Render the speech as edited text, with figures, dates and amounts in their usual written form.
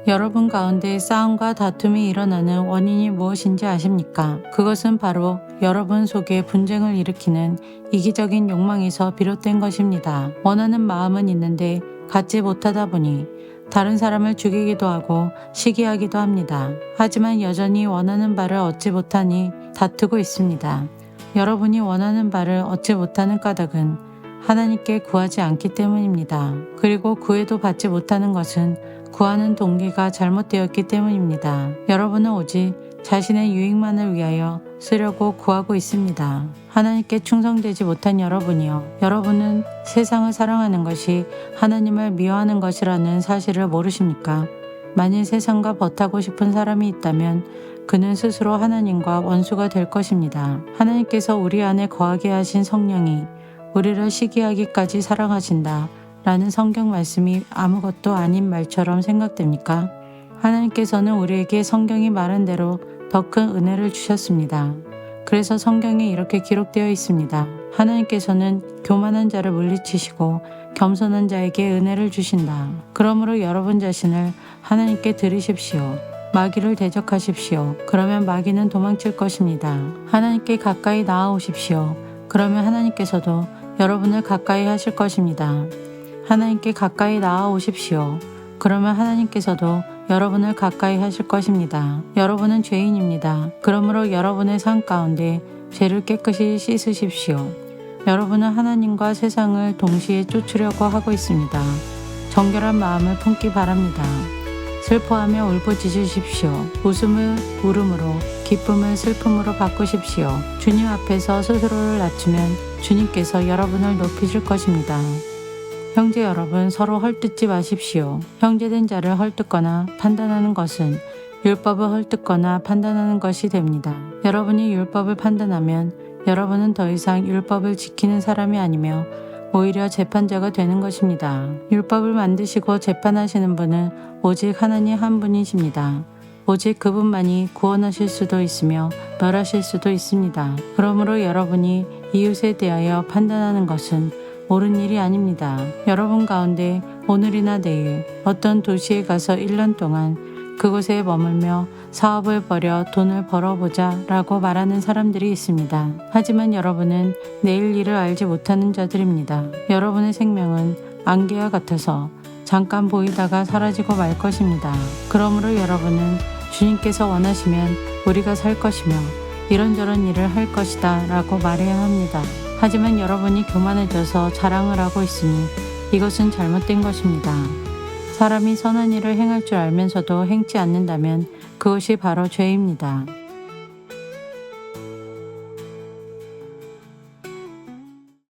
여러분 가운데 싸움과 다툼이 일어나는 원인이 무엇인지 아십니까? 그것은 바로 여러분 속에 분쟁을 일으키는 이기적인 욕망에서 비롯된 것입니다. 원하는 마음은 있는데 갖지 못하다 보니 다른 사람을 죽이기도 하고 시기하기도 합니다. 하지만 여전히 원하는 바를 얻지 못하니 다투고 있습니다. 여러분이 원하는 바를 얻지 못하는 까닭은 하나님께 구하지 않기 때문입니다. 그리고 구해도 받지 못하는 것은 구하는 동기가 잘못되었기 때문입니다. 여러분은 오직 자신의 유익만을 위하여 쓰려고 구하고 있습니다. 하나님께 충성되지 못한 여러분이요. 여러분은 세상을 사랑하는 것이 하나님을 미워하는 것이라는 사실을 모르십니까? 만일 세상과 벗하고 싶은 사람이 있다면 그는 스스로 하나님과 원수가 될 것입니다. 하나님께서 우리 안에 거하게 하신 성령이 우리를 시기하기까지 사랑하신다 라는 성경 말씀이 아무것도 아닌 말처럼 생각됩니까? 하나님께서는 우리에게 성경이 말한 대로 더 큰 은혜를 주셨습니다. 그래서 성경에 이렇게 기록되어 있습니다. 하나님께서는 교만한 자를 물리치시고 겸손한 자에게 은혜를 주신다. 그러므로 여러분 자신을 하나님께 드리십시오. 마귀를 대적하십시오. 그러면 마귀는 도망칠 것입니다. 하나님께 가까이 나아오십시오. 그러면 하나님께서도 여러분을 가까이 하실 것입니다. 하나님께 가까이 나아오십시오. 그러면 하나님께서도 여러분을 가까이 하실 것입니다. 여러분은 죄인입니다. 그러므로 여러분의 삶 가운데 죄를 깨끗이 씻으십시오. 여러분은 하나님과 세상을 동시에 쫓으려고 하고 있습니다. 정결한 마음을 품기 바랍니다. 슬퍼하며 울부짖으십시오. 웃음을 울음으로, 기쁨을 슬픔으로 바꾸십시오. 주님 앞에서 스스로를 낮추면 주님께서 여러분을 높이실 것입니다. 형제 여러분, 서로 헐뜯지 마십시오. 형제된 자를 헐뜯거나 판단하는 것은 율법을 헐뜯거나 판단하는 것이 됩니다. 여러분이 율법을 판단하면 여러분은 더 이상 율법을 지키는 사람이 아니며 오히려 재판자가 되는 것입니다. 율법을 만드시고 재판하시는 분은 오직 하나님 한 분이십니다. 오직 그분만이 구원하실 수도 있으며 멸하실 수도 있습니다. 그러므로 여러분이 이웃에 대하여 판단하는 것은 옳은 일이 아닙니다. 여러분 가운데 오늘이나 내일 어떤 도시에 가서 1년 동안 그곳에 머물며 사업을 벌여 돈을 벌어보자 라고 말하는 사람들이 있습니다. 하지만 여러분은 내일 일을 알지 못하는 자들입니다. 여러분의 생명은 안개와 같아서 잠깐 보이다가 사라지고 말 것입니다. 그러므로 여러분은 주님께서 원하시면 우리가 살 것이며 이런저런 일을 할 것이다 라고 말해야 합니다. 하지만 여러분이 교만해져서 자랑을 하고 있으니 이것은 잘못된 것입니다. 사람이 선한 일을 행할 줄 알면서도 행치 않는다면 그것이 바로 죄입니다.